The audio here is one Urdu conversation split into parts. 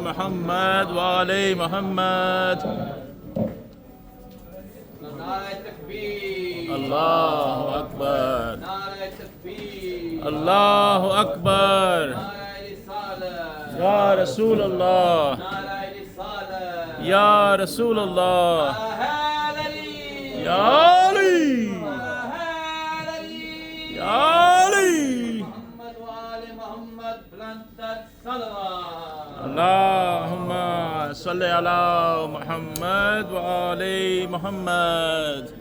محمد وعلي محمد. نعرہ تکبیر. الله أكبر. نعرہ تکبیر. الله أكبر. نعرہ رسالت. يا رسول الله. نعرہ رسالت. يا رسول الله. حیدری. يا علي. حیدری. يا علي. محمد وآل محمد بلندت صلوات. اللهم صل على محمد وآل محمد.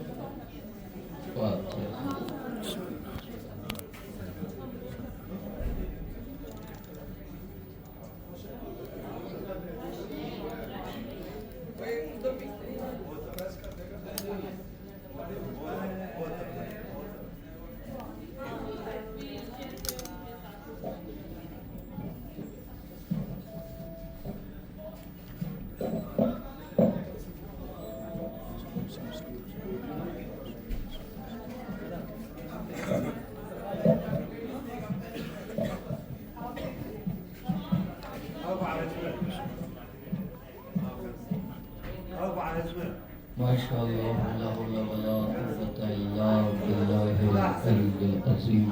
ماشاء اللہ لا حول ولا قوة الا باللہ العلی العظیم.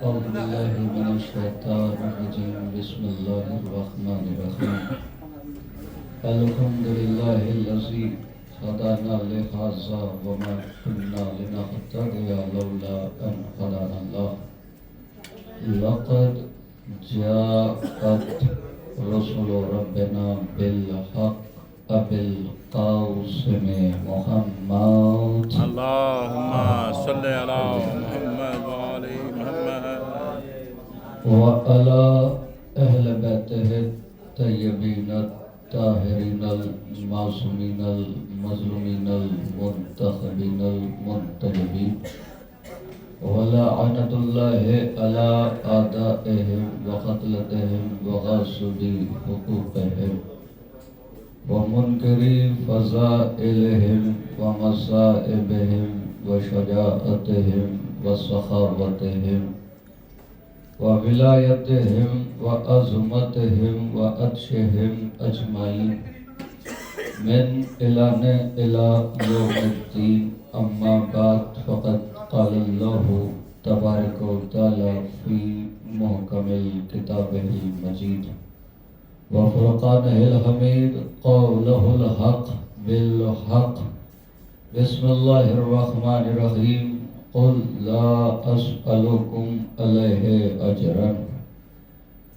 اعوذ باللہ من الشیطان الرجیم. بسم اللہ الرحمن الرحیم. الحمد للہ الذی هدانا لهذا وما كنا لنهتدي لولا ان هدانا الله. لقد جاءت رسل ربنا بالحق بالقاسم محمد. اللهم صل على محمد وآل محمد. وعلى أهل بيته الطيبين الطاهرين المعصومين المظلومين المنتخبين المنتجبين. ولعنة الله على أعدائهم وقتلتهم وغاصبي حقوقهم ومنكري فضائلهم ومصائبهم وشجاعتهم وسخاوتهم وولايتهم وعظمتهم وعطشهم أجمعين من إلى إلى يوم الدين. أما بعد فقد قال الله تبارك وتعالى في محكم كتابه المجيد وفرقانه الحميد قوله الحق بالحق. بسم الله الرحمن الرحيم. قل لا أسألكم عليه أجرا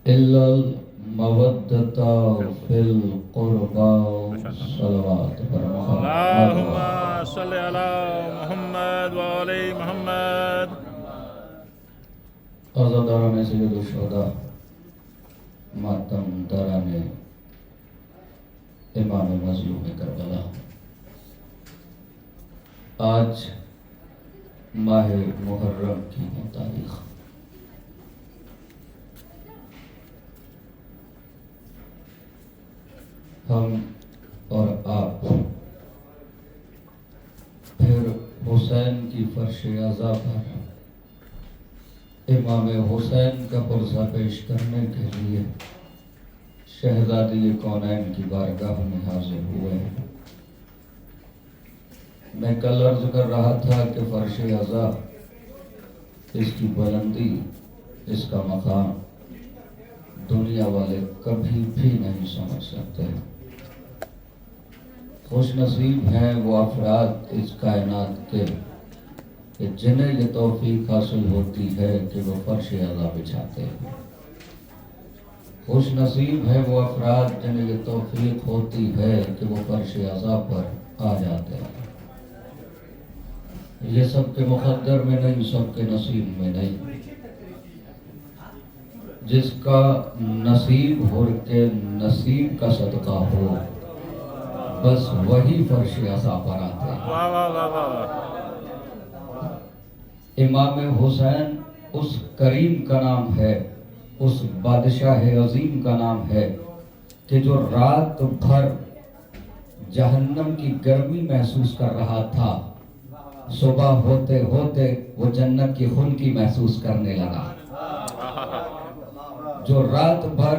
إلا المودة في القربى. صلوات اللهم صل على محمد وآل محمد. عزاداران سید الشہداء، ماتم داران امام مظلوم کربلا، آج ماہ محرم کی تاریخ. ہم اور آپ پھر حسین کی فرش عزا پر امام حسین کا پرزہ پیش کرنے کے لیے شہزادی کونین کی بارگاہ میں حاضر ہوئے ہیں. میں کل عرض کر رہا تھا کہ فرش عزا، اس کی بلندی، اس کا مقام دنیا والے کبھی بھی نہیں سمجھ سکتے. خوش نصیب ہیں وہ افراد اس کائنات کے کہ جنہیں یہ توفیق حاصل ہوتی ہے کہ وہ فرش عزا بچھاتے ہیں. خوش نصیب ہیں وہ افراد جنہیں یہ توفیق ہوتی ہے کہ وہ فرش عزا پر آ جاتے ہیں. یہ سب کے مقدر میں نہیں، سب کے نصیب میں نہیں. جس کا نصیب ہو کے نصیب کا صدقہ ہو، بس وہی فرش عزا پر آتے ہیں. واہ واہ واہ واہ. امام حسین اس کریم کا نام ہے، اس بادشاہ عظیم کا نام ہے کہ جو رات بھر جہنم کی گرمی محسوس کر رہا تھا، صبح ہوتے ہوتے وہ جنت کی خنکی محسوس کرنے لگا. جو رات بھر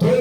2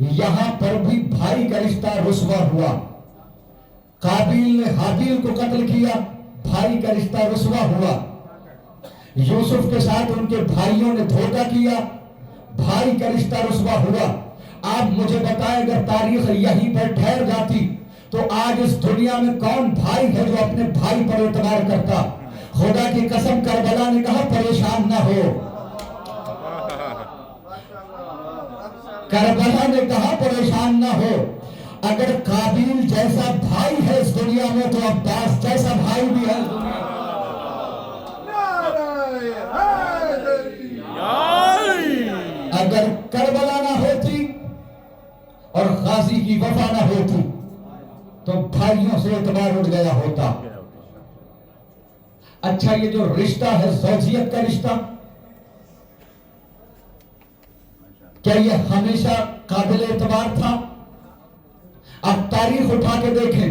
یہاں پر بھی بھائی کا رشتہ رسوا ہوا. قابیل نے حابیل کو قتل کیا, بھائی کا رشتہ رسوا ہوا. یوسف کے ساتھ ان کے بھائیوں نے دھوکہ کیا, بھائی کا رشتہ رسوا ہوا. آپ مجھے بتائیں اگر تاریخ یہیں پر ٹھہر جاتی تو آج اس دنیا میں کون بھائی ہے جو اپنے بھائی پر اعتبار کرتا؟ خدا کی قسم کربلا نے کہا پریشان نہ ہو. کربلا نے کہا پریشان نہ ہو. اگر قابیل جیسا بھائی ہے اس دنیا میں تو عباس جیسا بھائی بھی ہے اس دنیا میں. اگر کربلا نہ ہوتی اور غازی کی وفا نہ ہوتی تو بھائیوں سے اعتبار اٹھ گیا ہوتا. اچھا یہ جو رشتہ ہے زوجیت کا رشتہ, کیا یہ ہمیشہ قابل اعتبار تھا؟ اب تاریخ اٹھا کے دیکھیں,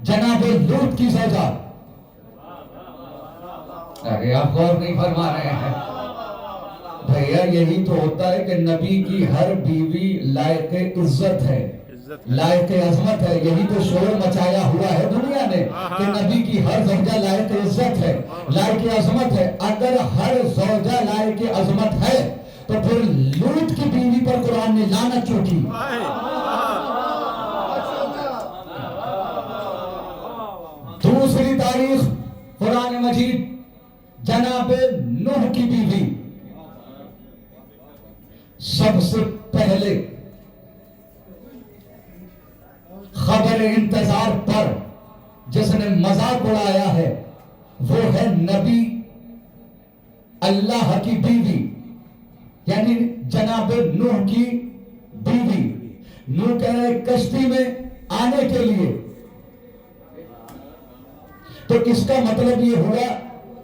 جناب لوط کی زوجہ, ارے آپ غور نہیں فرما رہے ہیں بھیا, یہی تو ہوتا ہے کہ نبی کی ہر بیوی لائق عزت ہے, لائق عظمت ہے. یہی تو شور مچایا ہوا ہے دنیا نے کہ نبی کی ہر زوجہ لائق عزت ہے, لائق عظمت ہے. اگر ہر زوجہ لائق عظمت ہے تو پھر لوط کی بیوی پر قرآن نے لعنت کیوں کی؟ دوسری تاریخ قرآن مجید, جناب نوح کی بیوی سب سے پہلے خبر انتظار پر جس نے مذاق اڑایا ہے وہ ہے نبی اللہ کی بیوی, یعنی جناب نوح کی بیوی. نوح کہہ رہے کشتی میں آنے کے لیے, تو اس کا مطلب یہ ہوا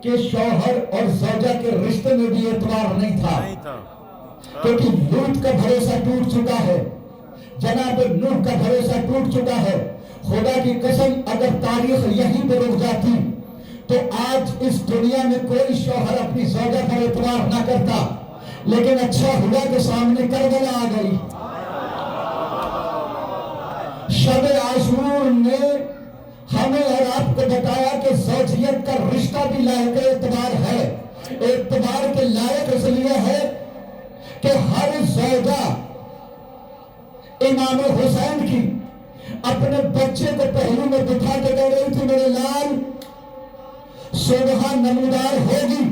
کہ شوہر اور زوجہ کے رشتے میں بھی اعتبار نہیں تھا, کیونکہ لوط کا بھروسہ ٹوٹ چکا ہے, جناب نوح کا بھروسہ ٹوٹ چکا ہے. خدا کی قسم اگر تاریخ یہیں پہ رک جاتی تو آج اس دنیا میں کوئی شوہر اپنی زوجہ پر اعتبار نہ کرتا. لیکن اچھا ہوا کہ سامنے کربلا آ گئی. شب عاشور نے ہمیں اور آپ کو بتایا کہ زوجیت کا رشتہ بھی لائق اعتبار ہے. اعتبار کے لائق اس لیے ہے کہ ہر زوجہ امام حسین کی اپنے بچے کو پہلو میں بٹھا کے کہہ رہی تھی میرے لال صبح نمودار ہوگی,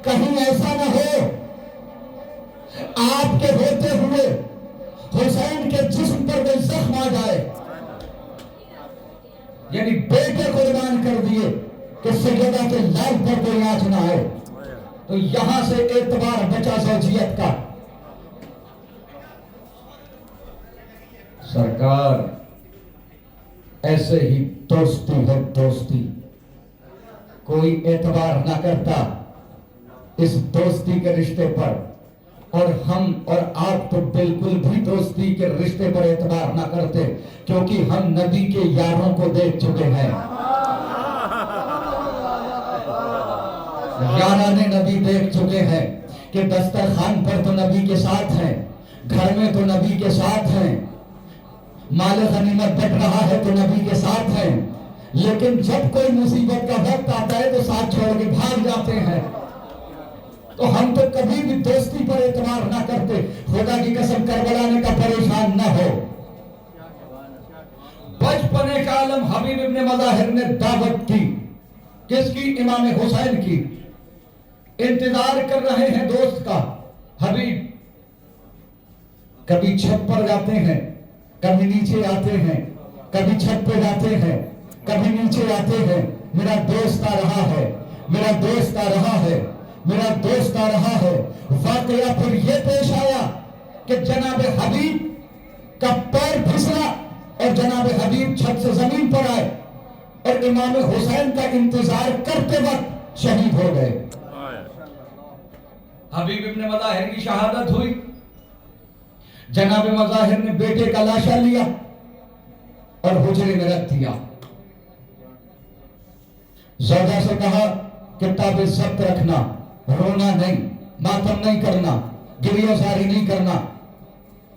کہیں ایسا نہ ہو آپ کے ہوتے ہوئے حسین کے جسم پر کوئی زخم آ جائے. یعنی بیٹے قربان کر دیے کہ سیدہ کے لال پر کوئی آنچ نہ آئے. تو یہاں سے اعتبار بچا زوجیت کا. سرکار ایسے ہی دوستی ہے دوستی, کوئی اعتبار نہ کرتا اس دوستی کے رشتے پر, اور ہم اور آپ تو بالکل بھی دوستی کے رشتے پر اعتبار نہ کرتے کیونکہ ہم نبی کے یاروں کو دیکھ چکے ہیں. یاران نبی دیکھ چکے ہیں کہ دسترخوان پر تو نبی کے ساتھ ہیں, گھر میں تو نبی کے ساتھ ہیں, مال غنیمت بٹ رہا ہے تو نبی کے ساتھ ہیں, لیکن جب کوئی مصیبت کا وقت آتا ہے تو ساتھ چھوڑ کے بھاگ جاتے ہیں. تو ہم تو کبھی بھی دوستی پر اعتبار نہ کرتے. خدا کی قسم کربلا نے کہا پریشان نہ ہو. بچپنے کا عالم حبیب ابن مظاہر نے دعوت کی, کس کی؟ امام حسین کی. انتظار کر رہے ہیں دوست کا. حبیب کبھی چھت پر جاتے ہیں, کبھی نیچے آتے ہیں, کبھی چھت پہ جاتے ہیں, کبھی نیچے آتے ہیں. میرا دوست آ رہا ہے, میرا دوست آ رہا ہے, میرا دوست آ رہا ہے. واقعہ پھر یہ پیش آیا کہ جناب حبیب کا پیر پھسلا اور جناب حبیب چھت سے زمین پر آئے اور امام حسین کا انتظار کرتے وقت شہید ہو گئے. حبیب ابن مظاہر کی شہادت ہوئی. جناب مظاہر نے بیٹے کا لاشا لیا اور حجرے میں رکھ دیا. زوجہ سے کہا کتاب ضبط رکھنا, رونا نہیں, ماتم نہیں کرنا, گریہ زاری نہیں کرنا.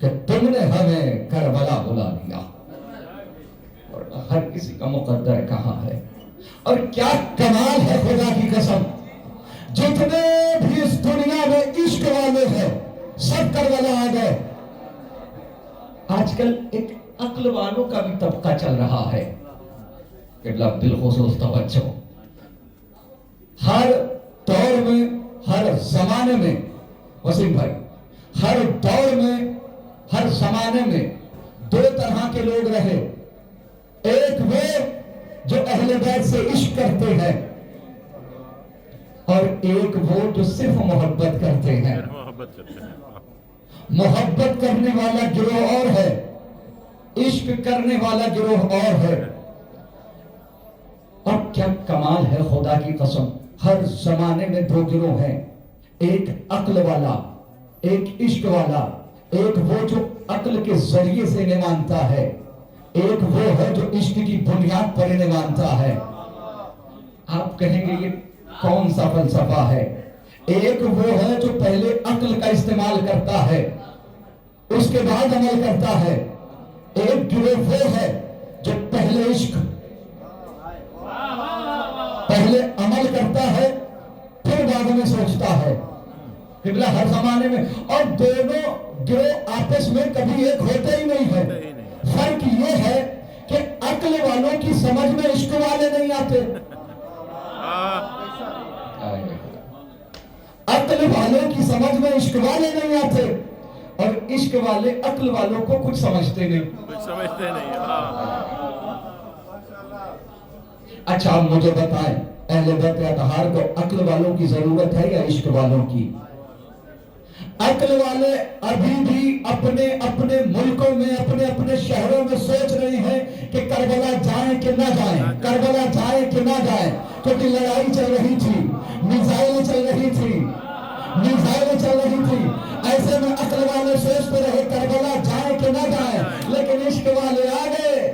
کہ تم نے ہمیں کربلا بلا لیا، اور ہر کسی کا مقدر کہاں ہے. اور کیا کمال ہے خدا کی قسم، جتنے بھی اس دنیا میں عشق والے ہیں سب کربلا آ گئے. آج کل ایک عقل والوں کا بھی طبقہ چل رہا ہے کہ بالخصوص توجہ، ہر دور میں ہر زمانے میں، وسیم بھائی، ہر دور میں ہر زمانے میں دو طرح کے لوگ رہے. ایک وہ جو اہل بیت سے عشق کرتے ہیں، اور ایک وہ جو صرف محبت کرتے ہیں. محبت کرتے ہیں. محبت کرنے والا گروہ اور ہے، عشق کرنے والا گروہ اور ہے. اور کیا کمال ہے خدا کی قسم، ہر زمانے میں دو گروہ ہیں، ایک عقل والا، ایک عشق والا. ایک وہ جو عقل کے ذریعے سے انہیں مانتا ہے، ایک وہ ہے جو عشق کی بنیاد پر انہیں مانتا ہے. آپ کہیں گے یہ کون سا فلسفہ ہے؟ ایک وہ ہے جو پہلے عقل کا استعمال کرتا ہے، اس کے بعد عمل کرتا ہے. ایک گروہ وہ ہے جو پہلے عشق، پہلے عمل کرتا ہے، پھر بعد میں سوچتا ہے. قبلہ ہر زمانے میں، اور دونوں گروہ آپس میں کبھی ایک ہوتے ہی نہیں ہے. فرق یہ ہے کہ عقل والوں کی سمجھ میں عشق والے نہیں آتے، عقل والوں کی سمجھ میں عشق والے نہیں آتے، اور عشق والے عقل والوں کو کچھ سمجھتے نہیں. کچھ سمجھتے نہیں. اچھا آپ مجھے بتائیں، اہل بیت اطہار کو عقل والوں کی ضرورت ہے یا عشق والوں کی؟ عقل والے ابھی بھی اپنے اپنے ملکوں میں، اپنے اپنے شہروں میں سوچ رہے ہیں کہ کربلا جائیں کہ نہ جائیں، کربلا جائیں کہ نہ جائیں، کیونکہ لڑائی چل رہی تھی، میزائلیں چل رہی تھی، میزائلیں چل رہی تھی. ایسے میں عقل والے سوچتے رہے کربلا جائیں کہ نہ جائیں، لیکن عشق والے آ گئے.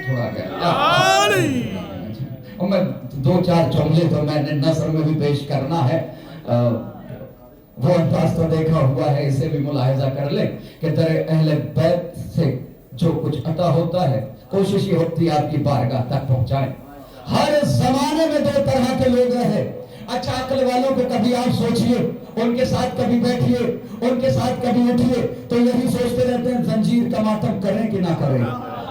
تھوڑا گیا اور میں دو چار جملے تو میں نے نثر میں بھی پیش کرنا ہے. وہ انداز تو دیکھا ہوا ہے، اسے بھی ملاحظہ کر لیں کہ در اہل بیت سے جو کچھ عطا ہوتا ہے کوشش یہ ہوتی ہے آپ کی بارگاہ تک پہنچائیں. ہر زمانے میں دو طرح کے لوگ رہے. اچھا عقل والوں کو کبھی آپ سوچئے، ان کے ساتھ کبھی بیٹھئے، ان کے ساتھ کبھی اٹھئے تو یہی سوچتے رہتے ہیں زنجیر کا ماتم کریں کہ نہ کریں،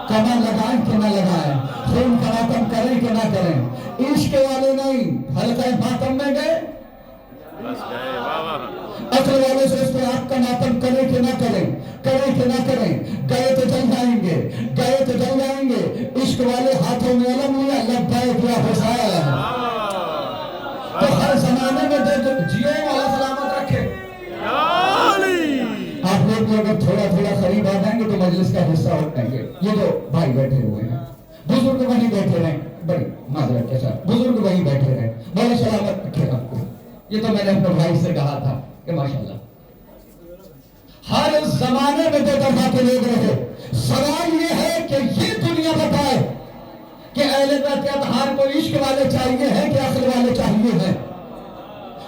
کمر لگائیں کہ نہ لگائیں، خون کا ماتم کریں کہ نہ کریں. عشق والے نہیں، حلقہ ماتم میں گئے، عقل والے سوچتے ہیں آپ کا ماتم کریں کہ نہ کریں، کریں کہ نہ کریں، گئے تو جل جائیں گے، گئے تو جل جائیں گے. عشق والے ہاتھوں میں علم لیا، لبیک یا حسین. تو ہر زمانے میں جیو والا سلامت رکھے. آپ لوگ بھی اگر تھوڑا تھوڑا قریب آ جائیں گے تو مجلس کا حصہ ہو جائیں گے. یہ جو بھائی بیٹھے ہوئے ہیں، بزرگ وہیں بیٹھے رہیں، بڑی معذرت کے ساتھ بزرگ وہیں بیٹھے رہیں، بڑے سلامت رکھے آپ کو. یہ تو میں نے اپنے بھائی سے کہا تھا کہ ماشاءاللہ ہر زمانے میں دو طرح کے لوگ رہے. سوال یہ ہے کہ یہ دنیا بتائے کہ اہل بیت اطہار کو عشق والے چاہیے ہیں کہ عقل والے چاہیے ہیں.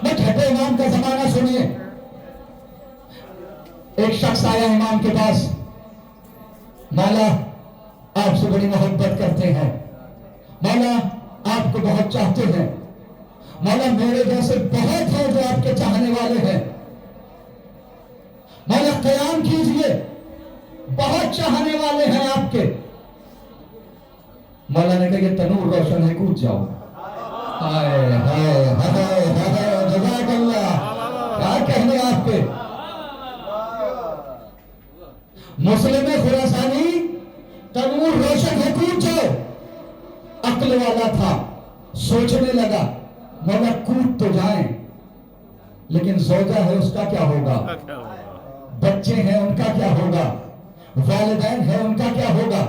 میں چھٹے امام کا زمانہ سنیے. ایک شخص آیا امام کے پاس، مولا آپ سے بڑی محبت کرتے ہیں، مولا آپ کو بہت چاہتے ہیں، مولا میرے جیسے بہت ہیں جو آپ کے چاہنے والے ہیں، مولا قیام کیجئے، بہت چاہنے والے ہیں آپ کے. مولا نے کہا یہ تنور روشن ہے، کود جاؤ. ہائے ہائے ہائے ہائے، جزاک اللہ. کیا کہنے آپ کے مسلم خراسانی، تنور روشن ہے، کود جاؤ. عقل والا تھا، سوچنے لگا مولا کود تو جائیں لیکن زوجہ ہے اس کا کیا ہوگا، بچے ہیں ان کا کیا ہوگا، والدین ہیں ان کا کیا ہوگا.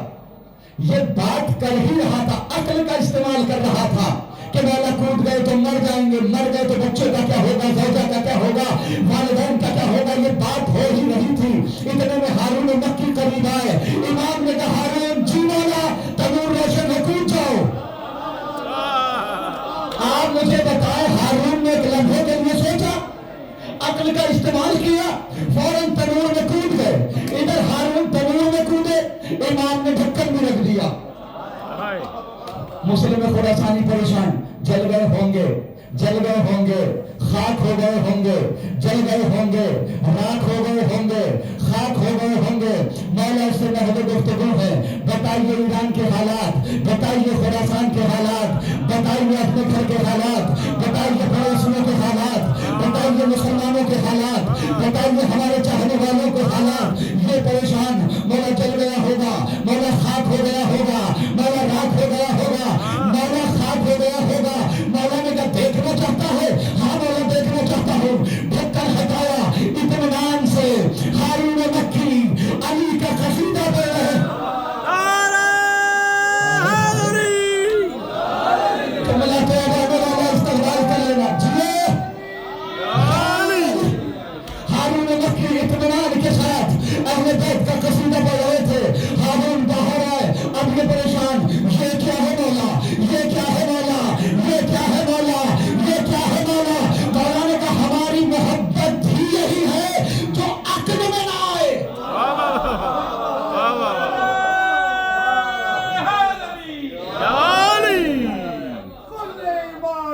یہ بات کر ہی رہا تھا، عقل کا استعمال کر رہا تھا کہ مولا کود گئے تو مر جائیں گے، مر گئے تو بچوں کا کیا ہوگا، زوجہ کا کیا ہوگا، والدین کا کیا ہوگا. یہ بات ہو ہی رہی تھی. اتنے میں ہارون مکی قریب آئے. امام نے کہا ہارون جی مولا تنور روشن ہے، کود جاؤ. آپ مجھے بتائیں ہارون استعمال کیا فوراً تنور میں کود گئے. ادھر ہارون تنور میں کودے, امام نے ڈھکن بھی رکھ دیا. مسلم خراسانی پریشان, جل گئے ہوں گے, جل گئے ہوں گے, خاک ہو گئے ہوں گے, جل گئے ہوں گے, راکھ ہو گئے ہوں گے, خاک ہو گئے ہوں گے. مولا اس سے محض گفتگو ہے, بتائیے ایران کے حالات, بتائیے خراسان کے حالات, بتائیے اپنے گھر کے حالات, بتائیے پڑوسیوں کے حالات, بتائیے مسلمانوں کے حالات, بتائیے ہمارے چاہنے والوں کے حالات. یہ پریشان, مولا جل گیا ہوگا, مولا خاک ہو گیا ہوگا, مولا راکھ ہو گیا ہوگا, مولا خاک ہو گیا ہوگا. مولا نے کہا دیکھنا چاہتا ہے, ہاں مولا دیکھنا چاہتا ہوں. ڈھکن ہٹایا, اطمینان سے ہارون مکی علی کا قصیدہ پڑھ رہے ہیں. تو ملا تو والا استقبال کر لینا جی. ہارون مکی اطمینان کے ساتھ اہل بیت کا قصیدہ پڑھ رہے تھے. ہارون باہر آئے, اب یہ پریشان, یہ کیا ہے مولا, یہ کیا ہے مولا, یہ کیا ہے مولا, یہ کیا ہے مولا. مولا نے کہا ہماری محبت ہی یہی ہے جو عقل میں نہ آئے.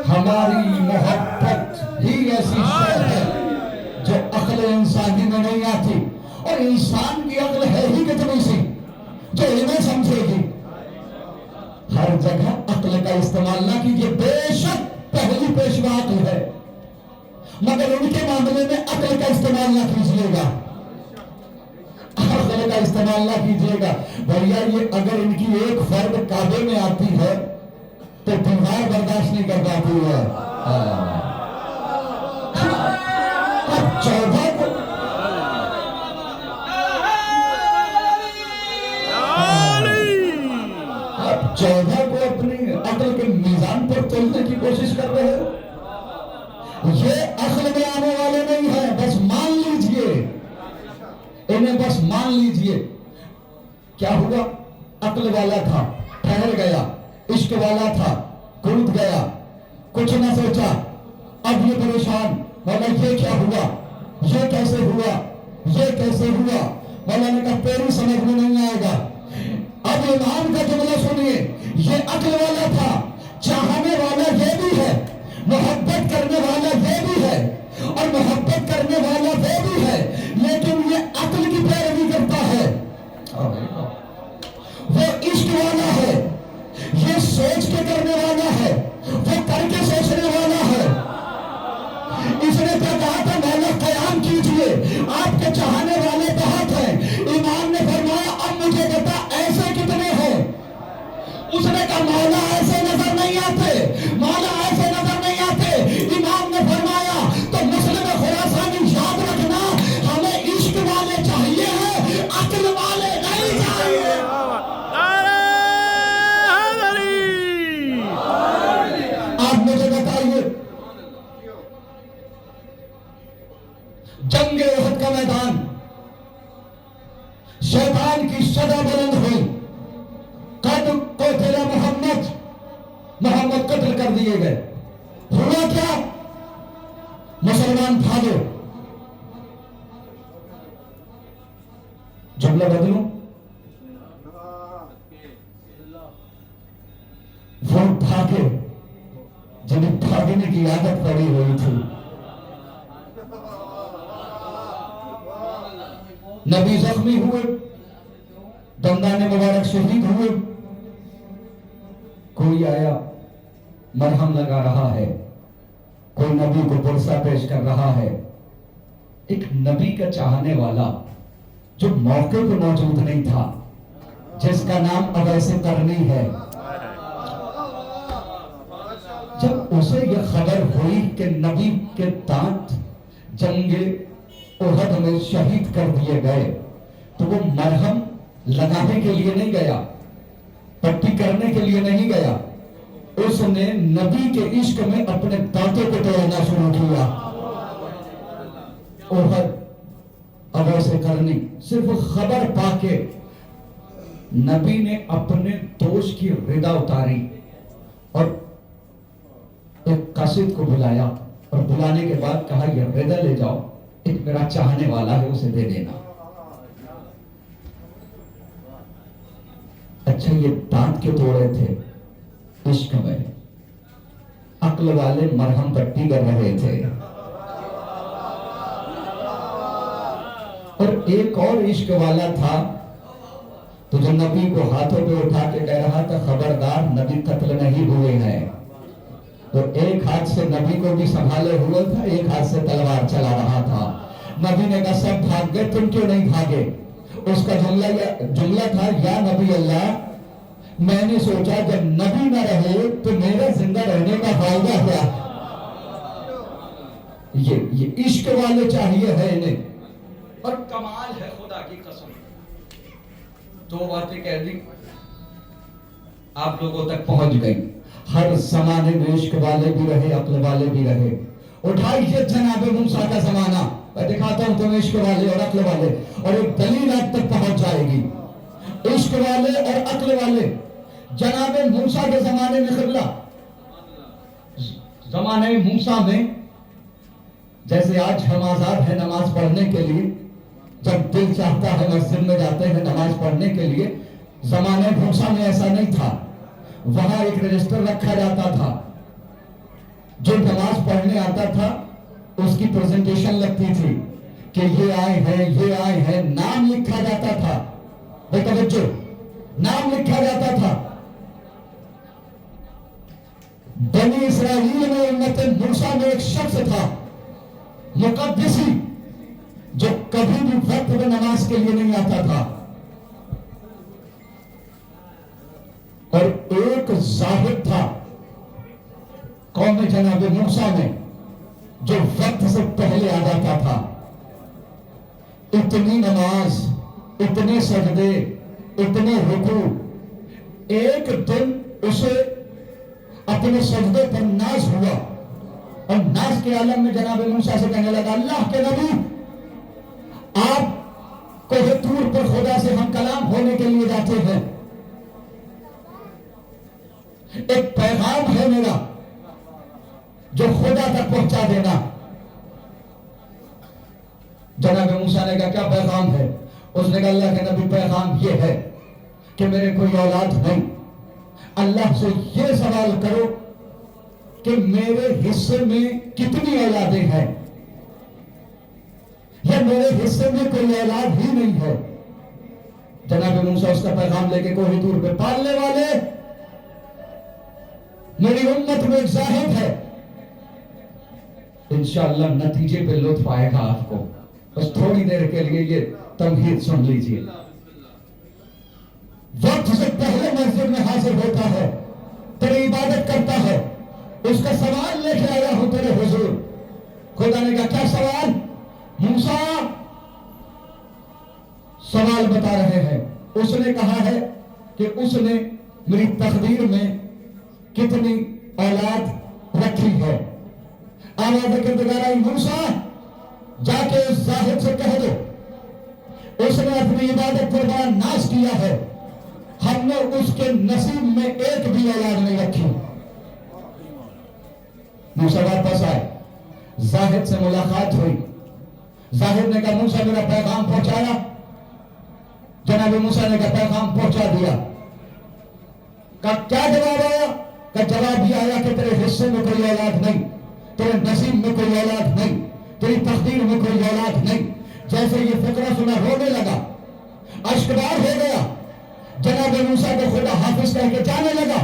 ہماری محبت ہی ایسی شے ہے جو عقل انسانی میں نہیں آتی, اور انسان کی عقل ہے ہی کتنی سی جو انہیں سمجھے گی. ہر جگہ عقل کا استعمال نہ کیجیے, بے شک پہلی پیشوا عقل ہے, مگر ان کے معاملے میں عقل کا استعمال نہ کیجیے گا, عقل کا استعمال نہ کیجیے گا. بھیا یہ اگر ان کی ایک فرد کعبے میں آتی ہے تو دیوار برداشت نہیں کر پاتی ہے. اب 14 کو اپنی عقل کے میزان پر تولنے کی کوشش کر رہے ہو. یہ عقل میں آنے والے نہیں ہیں, بس مان لیجئے, انہیں بس مان لیجئے. کیا ہوا, عقل والا تھا ٹھہر گیا, عشق والا تھا کود گیا, کچھ نہ سوچا. اب یہ پریشان, مولا یہ کیا ہوا, یہ کیسے ہوا, یہ کیسے ہوا. مولا نے کہا تیری سمجھ میں نہیں آئے گا. اب امام کا جملہ سنیے, یہ عقل والا تھا, چاہنے والا یہ بھی ہے, محبت کرنے والا یہ بھی ہے, اور محبت کرنے والا وہ بھی ہے, لیکن یہ عقل کی پیروی کرتا ہے. وہ عشق والا ہے, یہ سوچ کے کرنے والا ہے, وہ کر کے سوچنے والا ہے. اس نے کیا کہا تھا, مولا قیام کیجئے, آپ کے چاہنے والے بہت ہیں. امام نے فرمایا اب مجھے بتا ایسے کتنے ہیں. اس نے کہا مولا ایسے نظر نہیں آتے, مولا ایسے نظر نہیں آتے. امام نے فرمایا تو مسلم خراسانی یاد رکھنا, ہمیں عشق والے چاہیے ہیں, عقل والے نہیں چاہیے. آپ مجھے بتائیے, جنگ احد کا میدان, شیطان کی صدا بلند ہوئی, قد قتل محمد, محمد قتل کر دیے گئے. ہوا کیا, مسلمان بھاگے. جملہ بدلوں, وہ بھاگے جنہیں بھاگنے کی عادت پڑی ہوئی تھی. نبی زخمی ہوئے, دندان مبارک شہید ہوئے. کوئی آیا مرہم لگا رہا ہے, کوئی نبی کو پرسہ پیش کر رہا ہے. ایک نبی کا چاہنے والا جو موقع پہ موجود نہیں تھا, جس کا نام اویس قرنی ہے, جب اسے یہ خبر ہوئی کہ نبی کے دانت جنگ احد میں شہید کر دیے گئے, تو وہ مرہم لگانے کے لیے نہیں گیا, پٹی کرنے کے لیے نہیں گیا. اس نے نبی کے عشق میں اپنے دانتوں کو توڑنا شروع کیا. احد اویس قرنی صرف خبر پا کے نبی نے اپنے دوست کی ردا اتاری اور ایک قاصد کو بلایا, اور بلانے کے بعد کہا یہ ردا لے جاؤ, ایک میرا چاہنے والا ہے اسے دے دینا. اچھا یہ دانت کیوں توڑے تھے؟ عشق میں. عقل والے مرہم پٹی کر رہے تھے. اور ایک اور عشق والا تھا تو جو نبی کو ہاتھوں پہ اٹھا کے کہہ رہا تھا خبردار نبی قتل نہیں ہوئے ہیں. تو ایک ہاتھ سے نبی کو بھی سنبھالے ہوئے تھا, ایک ہاتھ سے تلوار چلا رہا تھا. نبی نے کہا سب بھاگ گئے, تم کیوں نہیں بھاگے؟ اس کا جملہ تھا یا نبی اللہ, میں نے سوچا جب نبی نہ رہے تو میرے زندہ رہنے کا فائدہ کیا؟ یہ عشق والے چاہیے ہے انہیں. اور کمال ہے خدا کی قسم, دو باتیں کہہ دی آپ لوگوں تک پہنچ گئی. ہر زمانے میں عشق والے بھی رہے, عقل والے بھی رہے. اٹھائیے جناب موسیٰ کا زمانہ, میں دکھاتا ہوں تمہیں عشق والے اور عقل والے, اور ایک دلیل آپ تک پہنچ جائے گی. عشق والے اور عقل والے جناب موسیٰ کے زمانے میں قبلہ, زمانے موسیٰ میں جیسے آج ہم آزاد ہیں نماز پڑھنے کے لیے, جب دل چاہتا ہے مسجد میں جاتے ہیں نماز پڑھنے کے لیے. زمانے موسیٰ میں ایسا نہیں تھا. وہاں ایک رجسٹر رکھا جاتا تھا, جو نماز پڑھنے آتا تھا اس کی پریزنٹیشن لگتی تھی کہ یہ آئے ہیں, یہ آئے ہیں, نام لکھا جاتا تھا. بے توجہ, نام لکھا جاتا تھا. بنی اسرائیل میں امت موسیٰ میں ایک شخص تھا مقدسی, جو کبھی بھی وقت میں نماز کے لیے نہیں آتا تھا. اور ایک زاہد تھا قوم جناب موسیٰ میں, جو وقت سے پہلے آ جاتا تھا. اتنی نماز, اتنے سجدے, اتنے رکوع. ایک دن اسے اپنے سجدے پر ناز ہوا, اور ناز کے عالم میں جناب موسیٰ سے کہنے لگا اللہ کے نبی, آپ کوہ طور پر خدا سے ہم کلام ہونے کے لیے جاتے ہیں, ایک پیغام ہے میرا جو خدا تک پہنچا دینا. جناب موسیٰ نے کہا کیا پیغام ہے؟ اس نے کہا اللہ کے نبی پیغام یہ ہے کہ میرے کوئی اولاد نہیں, اللہ سے یہ سوال کرو کہ میرے حصے میں کتنی اولادیں ہیں, یا میرے حصے میں کوئی اولاد ہی نہیں ہے. جناب موسیٰ اس کا پیغام لے کے کوہ طور پہ, پالنے والے میری امت میں ایک زاہد ہے, انشاءاللہ نتیجے پہ لطف آئے گا آپ کو. بس تھوڑی دیر کے لیے یہ تمہید سن لیجئے. وقت سے پہلے مسجد میں حاضر ہوتا ہے, تیری عبادت کرتا ہے, اس کا سوال لے کے آیا ہوں تیرے حضور. خدا نے کہا کیا سوال؟ موسیٰ سوال بتا رہے ہیں. اس نے کہا ہے کہ اس نے میری تقدیر میں کتنی اولاد رکھی ہے. آواز کردگار آئی موسیٰ جا کے اس زاہد سے کہہ دو, اس نے اپنی عبادت پر بڑا ناز کیا ہے, ہم نے اس کے نصیب میں ایک بھی اولاد نہیں رکھی. موسیٰ واپس آئے, زاہد سے ملاقات ہوئی. زاہد نے کہا موسیٰ میرا پیغام پہنچایا؟ جناب موسیٰ نے کہا پیغام پہنچا دیا. کہا کیا جواب آیا؟ کہ جواب یہ آیا کہ تیرے حصے میں کوئی اولاد نہیں, تیرے نصیب میں کوئی اولاد نہیں, تیری تقدیر میں کوئی اولاد نہیں. جیسے یہ فقرہ سنا رونے لگا, اشکبار ہو گیا. جناب موسیٰ کو خدا حافظ کہہ کے جانے لگا.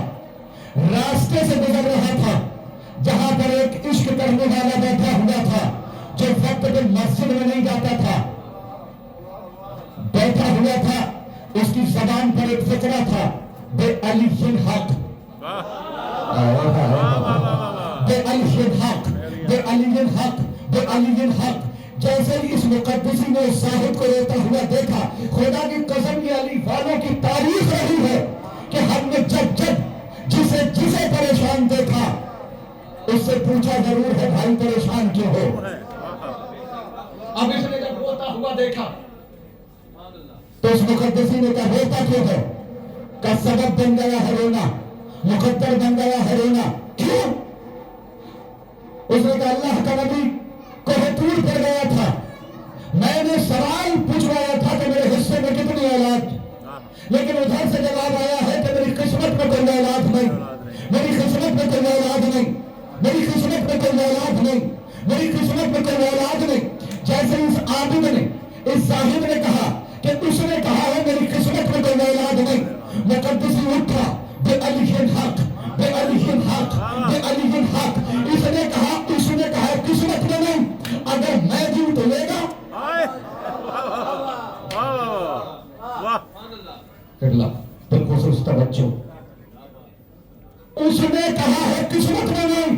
راستے سے گزر رہا تھا جہاں پر ایک عشق کرنے والا بیٹھا ہوا تھا, جو وقت پہ مسجد میں نہیں جاتا تھا, بیٹھا ہوا تھا. اس کی زبان پر ایک فقرہ تھا, بے علی حق, بے علی حق, بے علی حق, بے علی حق. جیسے ہی اس مقدسی نے اس زاہد کو روتا ہوا دیکھا, خدا کی قسم یہ علی والوں کی تاریخ رہی ہے کہ ہم نے جب جسے پریشان دیکھا اس سے پوچھا ضرور ہے بھائی پریشان کیوں ہو. اب اس نے جب روتا ہوا دیکھا تو اس مقدسی نے کہا روتا کیوں ہے؟ کا سبب بن گیا ہے رونا, مقدر بن گیا ہے رونا. کیوں؟ اس نے کہا اللہ کا نبی کوہ طور پر گیا تھا, قسمت میں کوئی اولاد نہیں. جیسے اس عابد نے اس زاہد نے کہا کہ اس نے کہا ہے میری قسمت میں کوئی اولاد نہیں. مقدسی اٹھا بے علی حق بے علی حق بے علی حق. اس نے کہا قسمت میں نہیں, اگر میں دوں تو لے گا. کرلا بالخصوص توجہ, اس نے کہا ہے قسمت میں نہیں.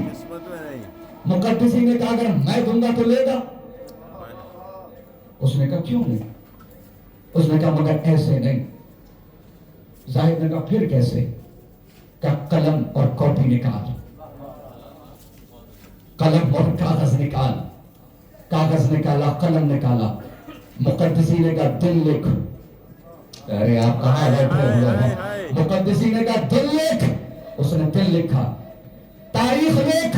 مقدسی نے کہا اگر میں دوں گا تو لے گا. اس نے کہا کیوں نہیں؟ اس نے کہا مگر ایسے نہیں. زاہد نے کہا پھر کیسے؟ کہا قلم اور کاپی نکال, قلم اور کاغذ نکال. کاغذ نکالا, قلم نکالا. مقدسی نے کہا دل لکھ. ارے آپ کہاں بیٹھے ہوئے ہیں؟ مقدسی نے کہا دل لکھ. اس نے دل لکھا. تاریخ لکھ.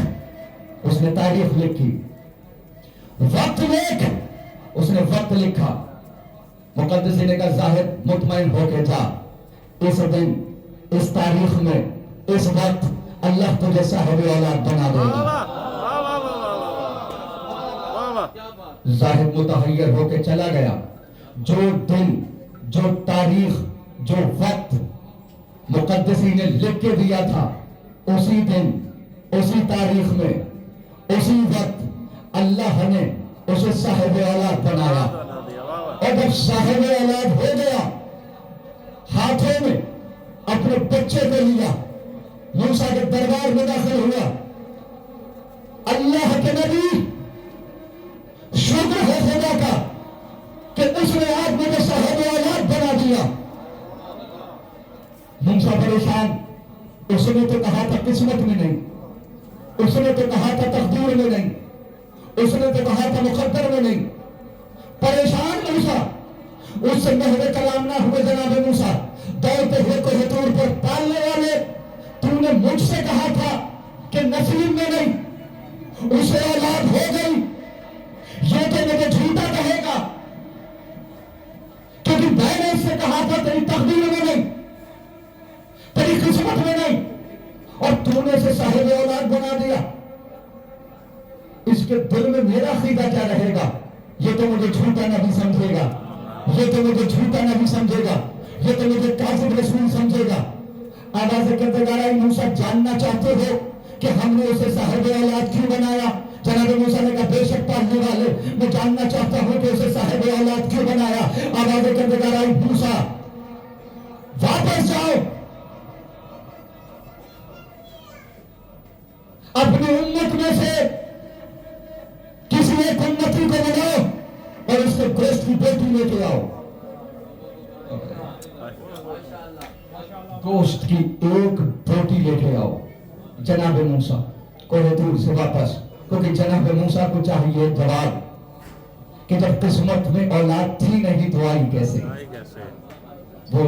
اس نے تاریخ لکھی. وقت لکھ. اس نے وقت لکھا. مقدسی نے کہا زاہد مطمئن ہو کے جا, اس دن اس تاریخ میں اس وقت اللہ تجھے صاحب اولاد بنا دے گا. زاہد متحیر ہو کے چلا گیا. جو دن, جو تاریخ, جو وقت مقدسی نے لکھ کے دیا تھا, اسی دن, اسی تاریخ میں, اسی وقت اللہ نے اسے صاحب اولاد بنایا. اور جب صاحب اولاد ہو گیا, ہاتھوں میں اپنے بچے کو لیا, موسیٰ کے دربار میں داخل ہوا. اللہ کے نبی, شکر ہے خدا کا کہ اس نے آج مجھے صاحب اولاد بنا دیا. موسیٰ پریشان. اس نے تو کہا تھا قسمت میں نہیں, اس نے تو کہا تھا تقدیر میں نہیں, اس نے تو کہا تھا مقدر میں نہیں. پریشان موسیٰ. اس سے محو کلام نہ ہوئے جناب موسیٰ, دوڑتے ہوئے کوہ طور پر پالنے والے, تو نے مجھ سے کہا تھا کہ نصیب میں نہیں, اسے اولاد ہو گئی. یہ تو مجھے جھوٹا کہے گا کیونکہ میں نے اس سے کہا تھا تیری تقدیر میں نہیں, تیری قسمت میں نہیں, اور تو نے اسے صاحب اولاد بنا دیا. اس کے دل میں میرا عقیدہ کیا رہے گا؟ یہ تو مجھے جھوٹا نبی سمجھے گا, یہ تو مجھے جھوٹا نبی سمجھے گا, یہ تو مجھے کاذب رسول سمجھے گا. آواز کرتے گا رہا ہے موسیٰ جاننا چاہتے ہو کہ ہم نے اسے صاحب اولاد کیوں بنایا؟ جناب موسیٰ نے کہا بے شک پالنے والے, میں جاننا چاہتا ہوں کہ اسے صاحب اولاد کیوں بنایا. آواز کرتے گا رہا ہے موسیٰ واپس جاؤ, اپنی امت میں سے کسی ایک امتی کو بناؤ اور اس کے گوشت کی بیٹی لے کے آؤ. گوشت کی ایک بوٹی لے کے آؤ. جناب موسیٰ کوہ طور سے واپس, کیونکہ جناب موسیٰ کو چاہیے جواب کہ جب قسمت میں اولاد تھی نہیں تو آئی کیسے. وہ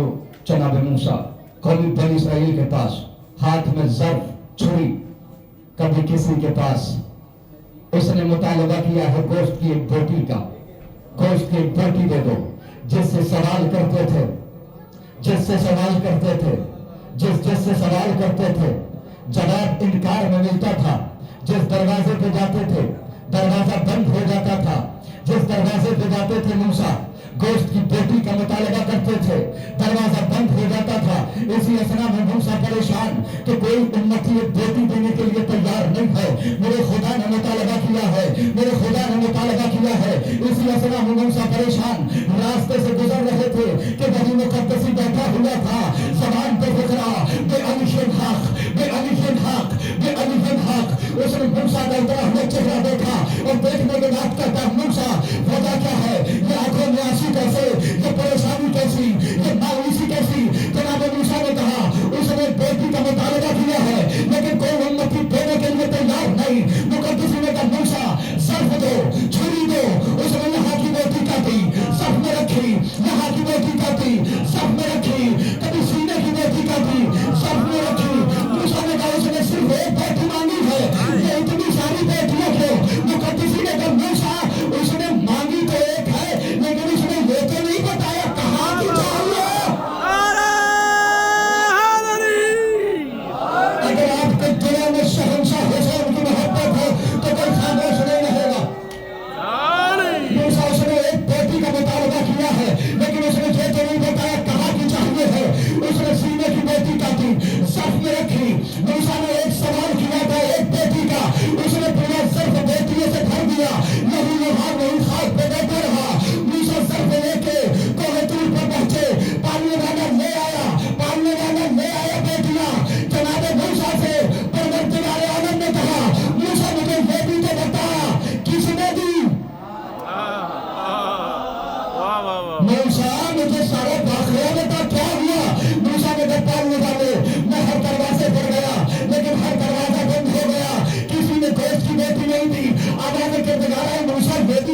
جناب موسیٰ قوم بنی اسرائیل کے پاس ہاتھ میں ظرف, چھری, کبھی کسی کے پاس. اس نے مطالبہ کیا ہے گوشت کی ایک بوٹی کا, گوشت کی ایک بوٹی دے دو. جس سے سوال کرتے تھے, جس سے سوال کرتے تھے, جس سے سوال کرتے تھے, جواب انکار میں ملتا تھا. جس دروازے پہ جاتے تھے دروازہ بند ہو جاتا تھا. جس دروازے پہ جاتے تھے موسیٰ گوشت کی بوٹی کا مطالبہ کرتے تھے, دروازہ بند ہو جاتا تھا. اسی اثنا میں موسیٰ پریشان کہ کوئی امتی ایک بوٹی دینے کے لیے تیار نہیں ہے. میرے خدا نے مطالبہ کیا ہے, میرے خدا نے مطالبہ کیا ہے. اسی اثنا میں موسیٰ پریشان راستے سے گزر رہے تھے کہ وہی مقدسی بیٹھا ہوا تھا. زبان پہ فکرا بے علی حق بے علی حق بے علی حق. اس نے موسیٰ کا اترا ہوا چہرہ دیکھا اور دیکھنے کے بعد کہتا موسیٰ وجہ کیا ہے؟ یہ آنکھوں میں آنسو کیسے, یہ پریشانی کیسی, یہ مایوسی کیسی؟ جناب موسیٰ نے کہا اس نے بیٹی کا مطالبہ کیا ہے لیکن کوئی امتی دینے کے لیے تیار نہیں. مقدسی نے کہا موسیٰ ظرف دو, چھری دو. اس نے یہاں کی بیٹی کاٹی, ظرف میں رکھی, یہاں کی بیٹی کاٹی, ظرف میں رکھی, کبھی سینے کی بیٹی کاٹی, ظرف میں رکھی. موسیٰ نے کہا اس نے صرف ایک بیٹی مانگی ہے, یہ اتنی ساری بیٹیاں کیوں؟ مقدسی نے کہا موسیٰ اس نے مانگی تو ایک ہے لیکن اس نے یہ تو نہیں بتایا کہاں کی چاہیے. اگر آپ کے دلوں میں شہنشاہ حسین کی محبت ہو تو کوئی خاموش نہیں رہے گا.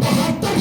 72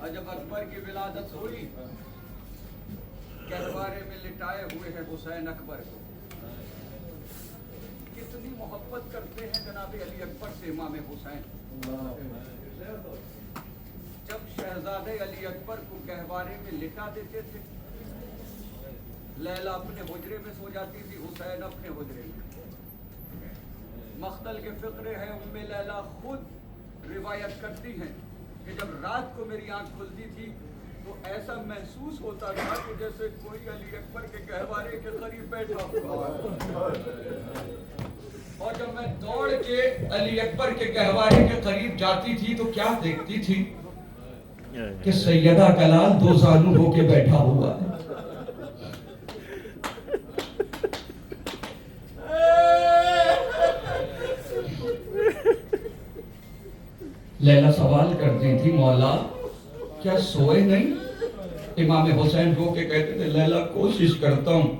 اور جب اکبر کی ولادت ہوئی گہوارے میں لٹائے ہوئے ہیں حسین اکبر کو. کتنی محبت کرتے ہیں جناب علی اکبر سے امام حسین. جب شہزادے علی اکبر کو گہوارے میں لٹا دیتے تھے لیلا اپنے حجرے میں سو جاتی تھی, حسین اپنے حجرے میں. مختل کے فقرے ہیں ام لیلا خود روایت کرتی ہیں کہ جب رات کو میری آنکھ کھلتی تھی تو ایسا محسوس ہوتا تھا کہ جیسے کوئی علی اکبر کے گہوارے کے قریب بیٹھا ہوا. اور جب میں دوڑ کے علی اکبر کے گہوارے کے قریب جاتی تھی تو کیا دیکھتی تھی کہ سیدہ کلال دو زانو ہو کے بیٹھا ہوا ہے. لیلا سوال کرتی تھی مولا کیا سوئے نہیں؟ امام حسین رو کے کہتے تھے لیلا کوشش کرتا ہوں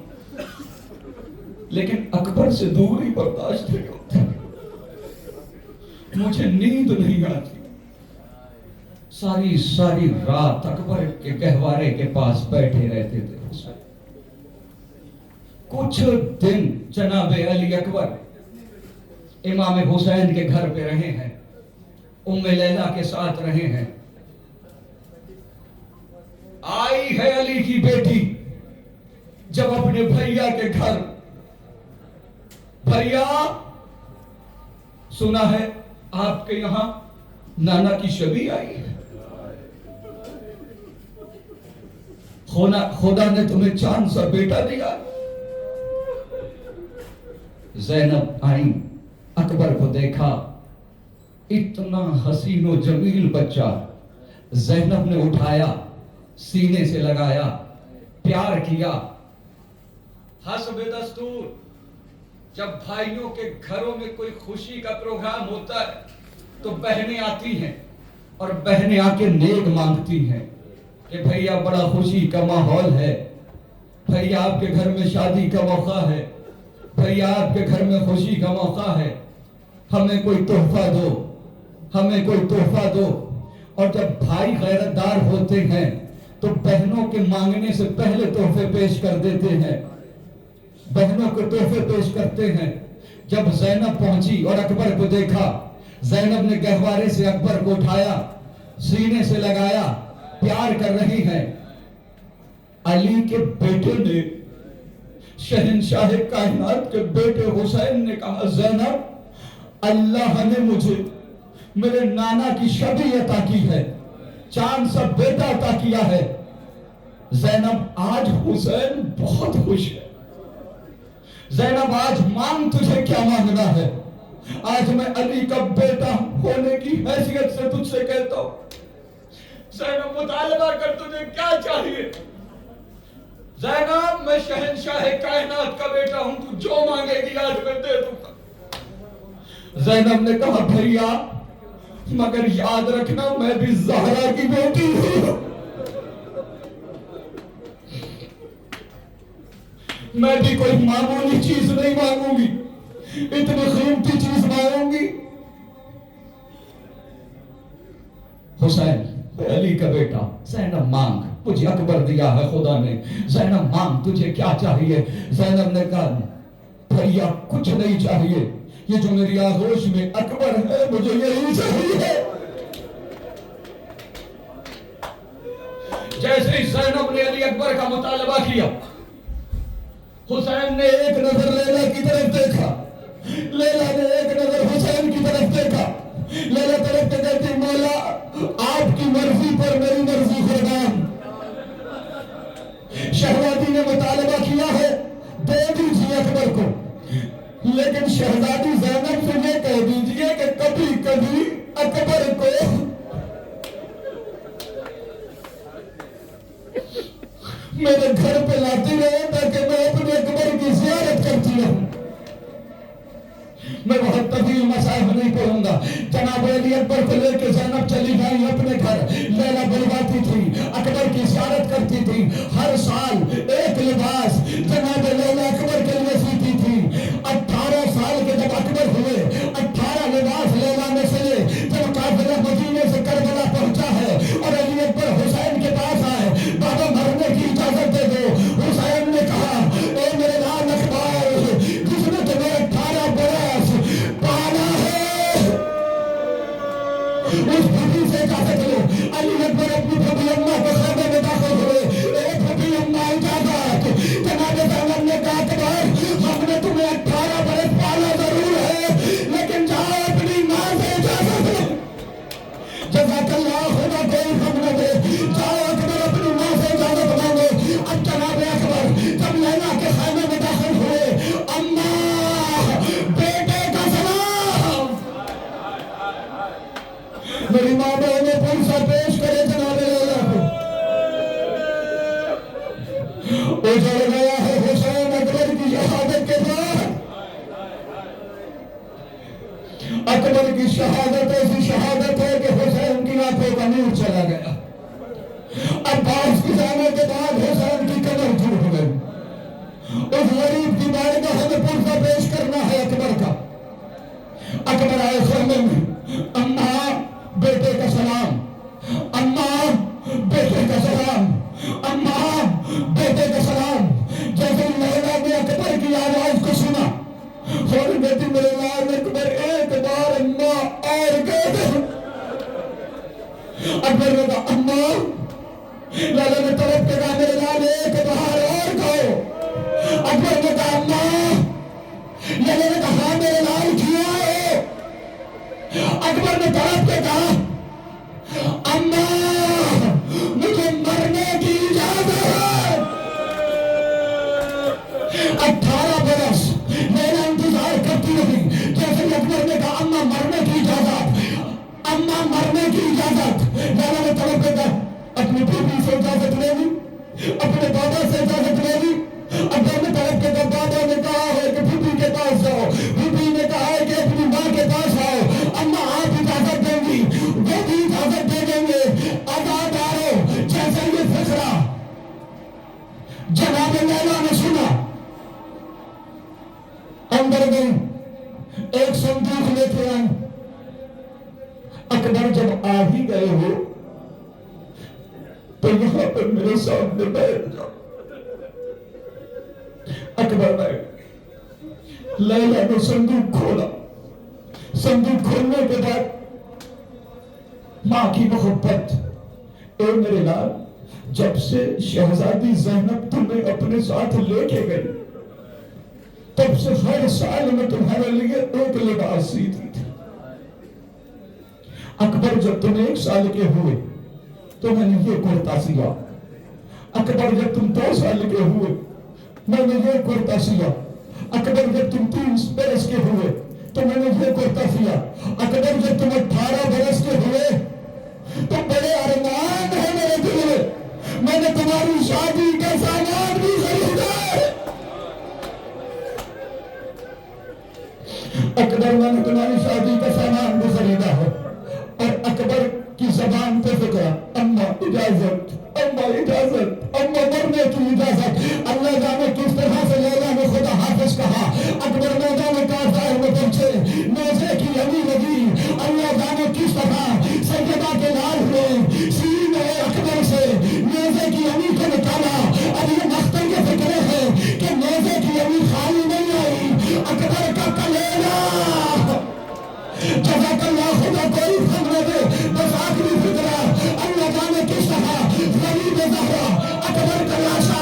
لیکن اکبر سے دور ہی برداشت نہیں ہوتا, مجھے نیند نہیں آتی. ساری رات اکبر کے گہوارے کے پاس بیٹھے رہتے تھے. کچھ دن جناب علی اکبر امام حسین کے گھر پہ رہے ہیں, ام لیلا کے ساتھ رہے ہیں. آئی ہے علی کی بیٹی جب اپنے بھیا کے گھر, بھیا سنا ہے آپ کے یہاں نانا کی شبی آئی ہے, خدا نے تمہیں چاند سا بیٹا دیا. زینب آئی, اکبر کو دیکھا, اتنا حسین و جمیل بچہ. زینب نے اٹھایا, سینے سے لگایا, پیار کیا. حسب دستور جب بھائیوں کے گھروں میں کوئی خوشی کا پروگرام ہوتا ہے تو بہنیں آتی ہیں اور بہنیں آ کے نیک مانگتی ہیں کہ بھیا بڑا خوشی کا ماحول ہے, بھیا آپ کے گھر میں شادی کا موقع ہے, بھیا آپ کے گھر میں خوشی کا موقع ہے, ہمیں کوئی تحفہ دو, ہمیں کوئی تحفہ دو. اور جب بھائی غیرت دار ہوتے ہیں تو بہنوں کے مانگنے سے پہلے تحفے پیش کر دیتے ہیں, بہنوں کو تحفے پیش کرتے ہیں. جب زینب پہنچی اور اکبر کو دیکھا, زینب نے گہوارے سے اکبر کو اٹھایا, سینے سے لگایا, پیار کر رہی ہیں. علی کے بیٹے نے, شہنشاہ کائنات کے بیٹے حسین نے کہا زینب اللہ نے مجھے میرے نانا کی شبی عطا کی ہے, چاند سا بیٹا عطا کیا ہے. زینب آج حسین بہت خوش ہے. زینب آج مانگ تجھے کیا مانگنا ہے؟ آج میں علی کا بیٹا ہونے کی حیثیت سے تجھ سے کہتا ہوں زینب مطالبہ کر, تجھے کیا چاہیے؟ زینب میں شہنشاہ کائنات کا بیٹا ہوں, تو جو مانگے گی آج میں دے دوں گا. زینب نے کہا بھیا مگر یاد رکھنا میں بھی زہرا کی بیٹی ہوں, میں بھی کوئی معمولی چیز نہیں مانگوں گی, اتنی قیمتی چیز مانگوں گی. حسین علی کا بیٹا, زینب مانگ, مجھے اکبر دیا ہے خدا نے, زینب مانگ تجھے کیا چاہیے؟ زینب نے کہا بھیا کچھ نہیں چاہیے, یہ جو میری آغوش میں اکبر ہے مجھے یہی چاہیے. جیسے ہی زینب نے علی اکبر کا مطالبہ کیا, حسین نے ایک نظر لیلا کی طرف دیکھا, لیلا نے ایک نظر حسین کی طرف دیکھا. لیلا طرف سے کہتی مولا آپ کی مرضی پر میری مرضی قربان. شہزادی نے مطالبہ کیا ہے دے دیجیے اکبر کو, لیکن شہزادی زینب سے یہ کہہ دیجیے کہ کبھی کبھی اکبر کو میرے گھر پہ لاتی رہے تاکہ میں اپنے اکبر کی زیارت کرتی رہوں. میں بہت طویل مصائب نہیں پڑھوں گا. جناب علی اکبر کو لے کے زینب چلی گئی اپنے گھر. لیلا بلواتی تھی, اکبر کی زیارت کرتی تھی. ہر سال ایک لباس جناب لیلا اکبر کے لیے سیتی تھی. 18 سال کے جب اکبر ہوئے 18 لباس لیلا نے سلے. جب قافلہ مدینے سے کربلا پہنچا ہے اور علی اکبر اجڑ گیا ہے حسین اکبر کی شہادت کے بعد. اکبر کی شہادت ایسی شہادت ہے کہ حسین کی آنکھوں کا نور چلا گیا. عباس کی جانے کے بعد حسین کی کمر ٹوٹ گئی. اس غریب کی بارگاہ میں پرزہ پیش کرنا ہے اکبر کا. اکبر آئے خیمے میں. اماں بیٹے کا سلام, اماں بیٹے کا سلام, اماں بیٹے کا سلام. جیسے لیلا نے اکبر کی آواز کو سنا, فوری بیٹی میرے لال اکبر ایک بار اماں اور کہہ دے. اکبر نے کہا اماں. لالا نے طلب کے کہا میرے لال ایک بار اور کہو. اکبر نے کہا اماں. لالا نے کہا ہاں میرے لال کیا ہے. اکبر نے طلب کے کہا اماں مجھے مرنے کی اجازت ہے. 18 برس میرا انتظار کرتی رہی. جیسے اکبر نے کہا اماں مرنے کی اجازت, اماں مرنے کی اجازت. لالا نے طلب کے کہا اپنی بیوی سے اجازت لے لی, اپنے بابا سے اجازت لے لی. اکبر نے طلب کے کہا بابا نے کہا ہے کہ بیوی کے پاس جاؤ, بیوی نے کہا ہے کہ اپنی ماں کے پاس آؤ. اماں آپ اجازت دیں گی, وہ بھی اجازت دے دیں گے. آزاد آؤ. جیسے یہ فکرہ جناب لیلا نے سنا, اندر گئی, ایک صندوق لے کے آئے. اکبر جب آ ہی گئے ہو تو یہاں پر میرے سامنے بیٹھ جاؤ. اکبر بیٹھ. لیلا نے صندوق کھولا. صندوق کھولنے کے بعد ماں کی محبت. اے میرے لال, جب سے شہزادی زینب تمہیں اپنے ساتھ لے کے گئی تب سے ہر سال میں تمہارے لیے ایک لباس سیتی تھی. اکبر جب تم 1 سال کے ہوئے تو میں نے یہ کرتا سیا. اکبر جب تم 2 سال کے ہوئے میں نے یہ کرتا سیا. اکبر جب تم 3 برس کے ہوئے تو میں نے یہ کرتا سیا. اکبر جب تم 18 برس کے ہوئے تو بڑے ارمان ہے میرے دل میں, میں نے تمہاری شادی کا سامان بھی خریدا ہے. اکبر میں نے تمہاری شادی کا سامان بھی خریدا ہے. اور اکبر کی زبان پہ فکر اماں اجازت, اماں اجازت, اماں مرنے کی اجازت. اللہ جانے کس طرح سے لیلا نے خدا حافظ کہا. اکبر میدان کارزار میں پہنچے, نیزے کی علی لگی. اللہ جانے کس طرح سیدہ کے لال ہوئے, سینے اکبر سے نیزے کی علی کو نکالا. اب یہ مختر کے فکرے ہیں کہ نیزے کی علی خالی نہیں آئی. اکبر کا کلیلہ جزاک اللہ, خدا کوئی فن نہ دے. بس آخری فکرہ اللہ جانے کس طرح غریب زہرا اکبر کا لاشا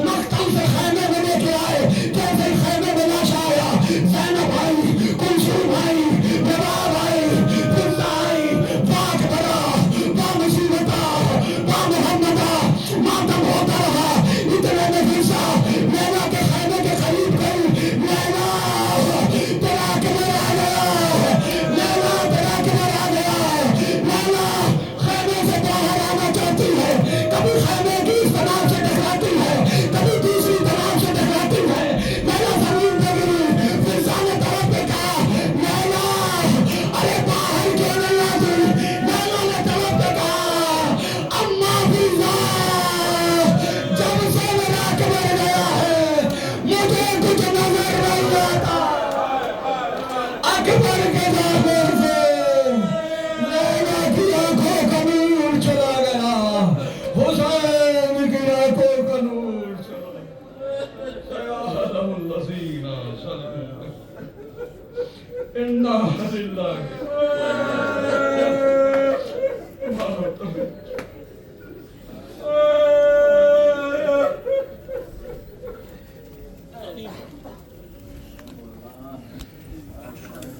مقتل سے خیمے میں لے کے آئے. جیسے خیمے میں لاشا آیا, زینب آئی, کلثوم آئی, رباب آئی, فضہ آئی. واق برا, وا مصیبتہ, وا محمدہ, ماتم ہوتا رہا. اتنے میں فضہ لیلا کے خیمے کے قریب گئی. لیلا تیرا اکبر آ گیا, لیلا تیرا اکبر آ گیا. لیلا خیمے سے باہر آنا چاہتی ہے, کبھی خیمے کی اس طرف سے ٹکراتی ہے, کبھی دوسری طرف سے ٹکراتی ہے. لیلا زمین پہ گری. فضہ نے طرف پہ کہا لیلا ارے باہر کیوں نہیں آتی. لیلا نے طرف پہ کہا اماں فضہ جب سے میرا اکبر گیا ہے مجھے کچھ نظر نہیں آتا. اکبر کے ظاہر سے لیلا کی آنکھوں کا نور چلا گیا, حسین کی آنکھوں کا نور چلا گیا. سیاحلم الذین صلوا انا للہ